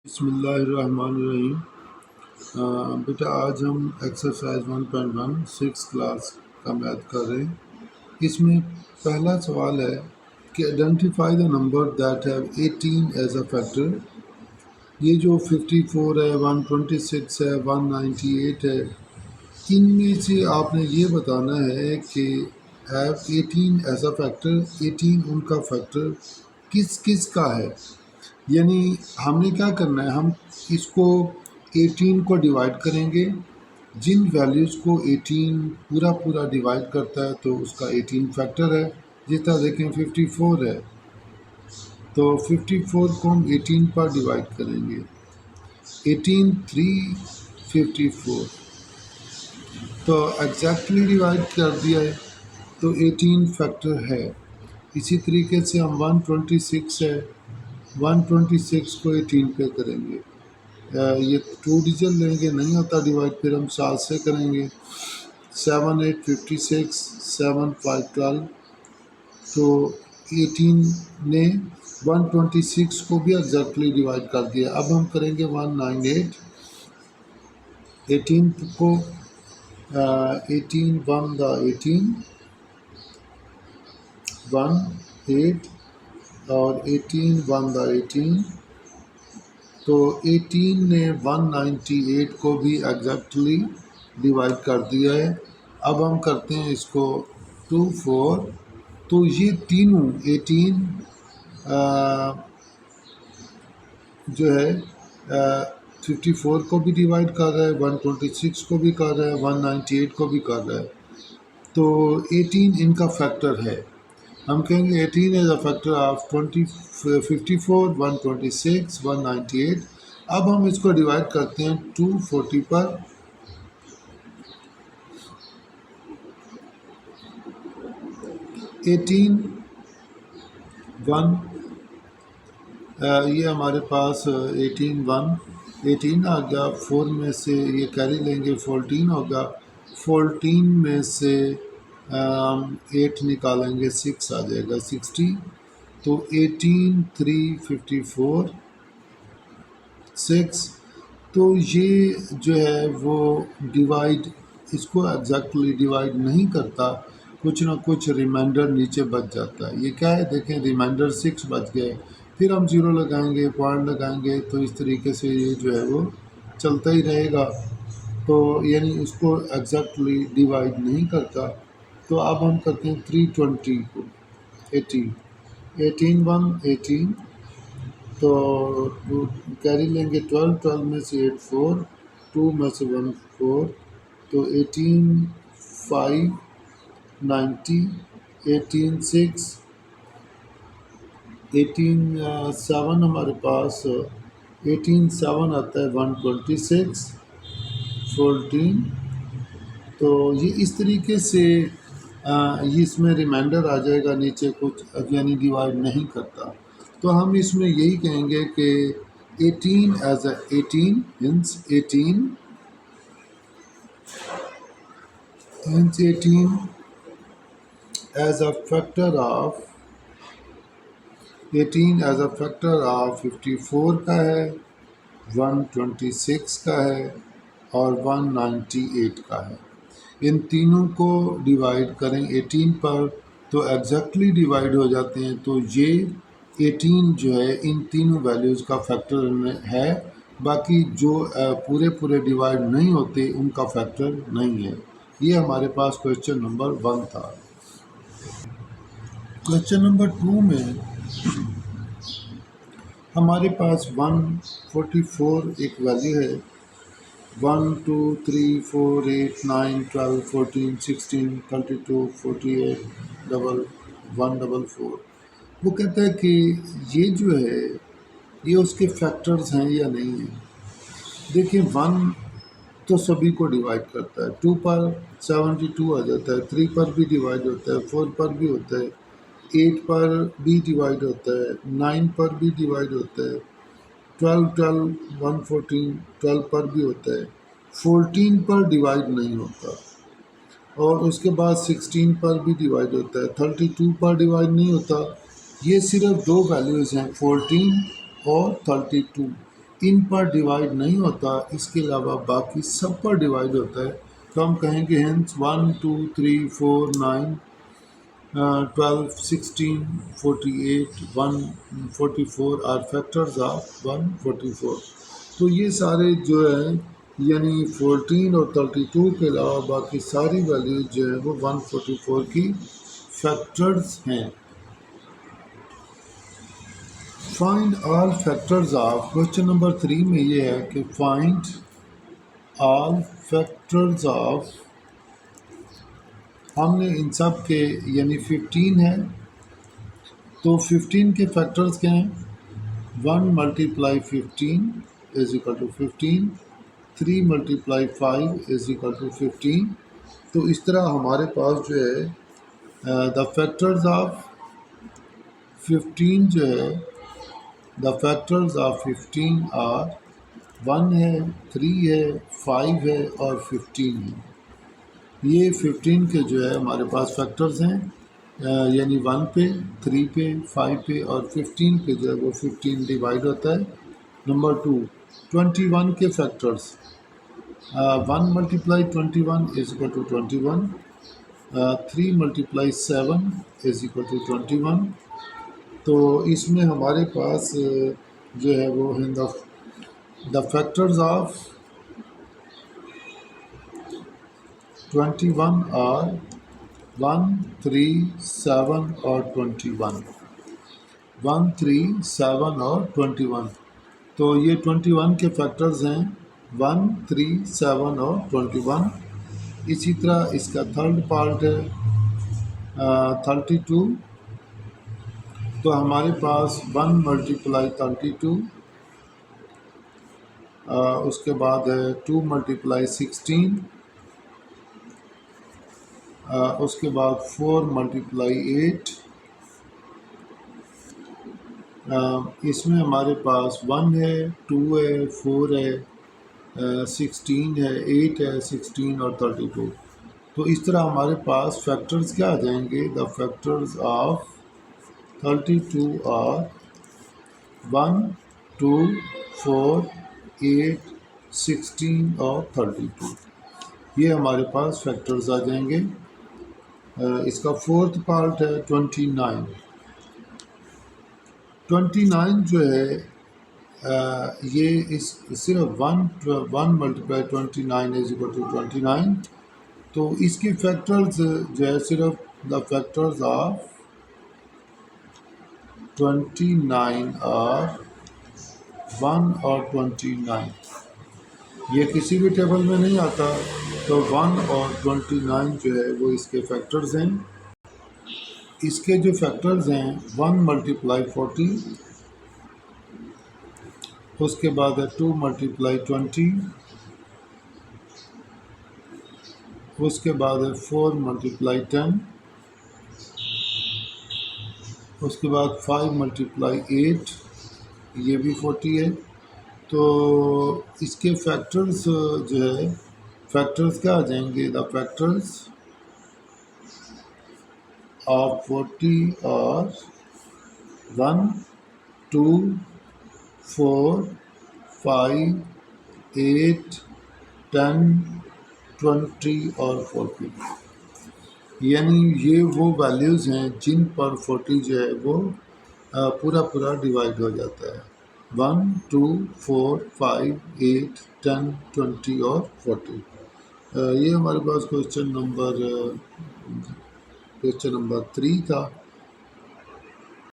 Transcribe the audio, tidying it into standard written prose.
बिस्मिल्लाहिर्रहमानिर्रहीम। बेटा आज हम एक्सरसाइज 1.1 सिक्स क्लास का मैथ कर रहे हैं। इसमें पहला सवाल है कि identify the number that have 18 as a factor. ये जो 54 है, 126 है, 198 है, इनमें से आपने ये बताना है कि हैव 18 एज अ फैक्टर, 18 उनका फैक्टर किस किस का है। यानी हमने क्या करना है, हम इसको 18 को डिवाइड करेंगे। जिन वैल्यूज़ को 18 पूरा पूरा डिवाइड करता है तो उसका 18 फैक्टर है। जिस तरह देखें 54 है तो 54 को हम 18 पर डिवाइड करेंगे। 18 3 54 तो एग्जैक्टली डिवाइड कर दिया है तो 18 फैक्टर है। इसी तरीके से हम 126 है, 126 को 18 पे करेंगे। ये 2 डिजिट लेंगे, नहीं होता डिवाइड, फिर हम 7 से करेंगे। 7 8 56, 7 5 12 तो 18 ने 126 को भी एग्जैक्टली डिवाइड कर दिया। अब हम करेंगे 198, 18 को 18 1 द 18 1 8 और 18 1 द 18 तो 18 ने 198 को भी एग्जैक्टली डिवाइड कर दिया है। अब हम करते हैं इसको 2 4 तो ये तीनों 18 जो है 54 को भी डिवाइड कर रहा है, 126 को भी कर रहा है, 198 को भी कर रहा है। तो 18 इनका फैक्टर है। हम कहेंगे 18 इज अ फैक्टर ऑफ 54, 126, 198। अब हम इसको डिवाइड करते हैं 240 पर। 18 1 ये हमारे पास 18 1 18 आ गया। 4 में से ये कैरी लेंगे, 14 होगा। 14 में से 8 निकालेंगे, 6 आ जाएगा, 60। तो 18 3 54 6। तो ये जो है वो डिवाइड, इसको एग्जैक्टली डिवाइड नहीं करता, कुछ ना कुछ रिमाइंडर नीचे बच जाता है। ये क्या है, देखें रिमाइंडर 6 बच गए, फिर हम ज़ीरो लगाएंगे, पॉइंट लगाएंगे, तो इस तरीके से ये जो है वो चलता ही रहेगा। तो यानी इसको एग्जैक्टली डिवाइड नहीं करता। तो अब हम करते हैं 320 को 18, 18 1 18 तो कैरी लेंगे 12, 12 में से 8 4, 2 में से 1 4 तो 18 5 90, 18 6, 18 7 हमारे पास 18 7 आता है 126 14। तो ये इस तरीके से ये इसमें रिमाइंडर आ जाएगा नीचे कुछ, यानी डिवाइड नहीं करता। तो हम इसमें यही कहेंगे कि 18 as a 18 means 18 as a factor of 18 as a factor of 54 का है, 126 का है और 198 का है। इन तीनों को डिवाइड करें 18 पर तो एग्जैक्टली डिवाइड हो जाते हैं। तो ये 18 जो है इन तीनों वैल्यूज़ का फैक्टर है। बाकी जो पूरे पूरे डिवाइड नहीं होते उनका फैक्टर नहीं है। ये हमारे पास क्वेश्चन नंबर 1 था। क्वेश्चन नंबर 2 में हमारे पास 144 एक वैल्यू है। 1 2 3 4 8 9 12 14 16 32 48 144। वो कहता है कि ये जो है ये उसके फैक्टर्स हैं या नहीं है। देखिए 1 तो सभी को डिवाइड करता है, 2 पर 72 आ जाता है, 3 पर भी डिवाइड होता है, 4 पर भी होता है, 8 पर भी डिवाइड होता है, 9 पर भी डिवाइड होता है, 12 12 114 12 पर भी होता है, 14 पर डिवाइड नहीं होता और उसके बाद 16 पर भी डिवाइड होता है, 32 पर डिवाइड नहीं होता। ये सिर्फ दो वैल्यूज़ हैं 14 और 32। इन पर डिवाइड नहीं होता, इसके अलावा बाकी सब पर डिवाइड होता है, तो हम कहेंगे हेंस 1 2 3 4 9 12 16 48 144 आर फैक्टर्स ऑफ 144। तो ये सारे जो है यानी 14 और 32 के अलावा बाकी सारी वैल्यूज जो है वो 144 की फैक्टर्स हैं। Find all factors of, question number 3 में ये है कि फाइंड ऑल फैक्टर्स ऑफ, हमने इन सब के यानी 15 है, तो 15 के फैक्टर्स क्या हैं? 1 multiply 15 is equal to 15, 3 multiply 5 is equal to 15। तो इस तरह हमारे पास जो है द फैक्टर्स ऑफ 15 जो है, द फैक्टर्स ऑफ 15 आर 1 है, 3 है, 5 है और 15 है। ये 15 के जो है हमारे पास फैक्टर्स हैं, यानी 1 पे, 3 पे, 5 पे और 15 पे जो है वो 15 डिवाइड होता है। नंबर 2, 21 के factors, 1 multiply 21 is equal to 21, 3 multiply 7 is equal to 21। तो इसमें हमारे पास जो है वो है द फैक्टर्स ऑफ 21 आर 1 3 7 और 21, 1 3 7 और 21। तो ये 21 के फैक्टर्स हैं 1 3 7 और 21। इसी तरह इसका थर्ड पार्ट है 32। तो हमारे पास 1 मल्टीप्लाई 32, उसके बाद है 2 मल्टीप्लाई 16, उसके बाद 4 मल्टीप्लाई 8, इसमें हमारे पास 1 है, 2 है, 4 है, 16 है, 8 है, 16 और 32। तो इस तरह हमारे पास फैक्टर्स क्या आ जाएंगे? द फैक्टर्स ऑफ 32 आर 1 2 4 8 16 और 32। ये हमारे पास फैक्टर्स आ जाएंगे। इसका फोर्थ पार्ट है 29। 29 जो है ये इस सिर्फ 1 मल्टीप्लाई 29 इज इक्वल टू 29। तो इसकी फैक्टर्स जो है सिर्फ द फैक्टर्स ऑफ 29 आर 1 और 29। ये किसी भी टेबल में नहीं आता, तो 1 और 29 जो है वो इसके फैक्टर्स हैं। इसके जो फैक्टर्स हैं 1 मल्टीप्लाई 40, उसके बाद है 2 मल्टीप्लाई 20, उसके बाद है 4 मल्टीप्लाई 10, उसके बाद 5 मल्टीप्लाई 8, ये भी 40 है। तो इसके फैक्टर्स जो है फैक्टर्स क्या आ जाएंगे? द फैक्टर्स ऑफ 40 और 1 2 4 5 8 10 20 और 40। यानी ये वो वैल्यूज़ हैं जिन पर 40 जो है वो पूरा पूरा डिवाइड हो जाता है। 1 2 4 5 8 10 20 और 40। ये हमारे पास क्वेश्चन नंबर 3 था।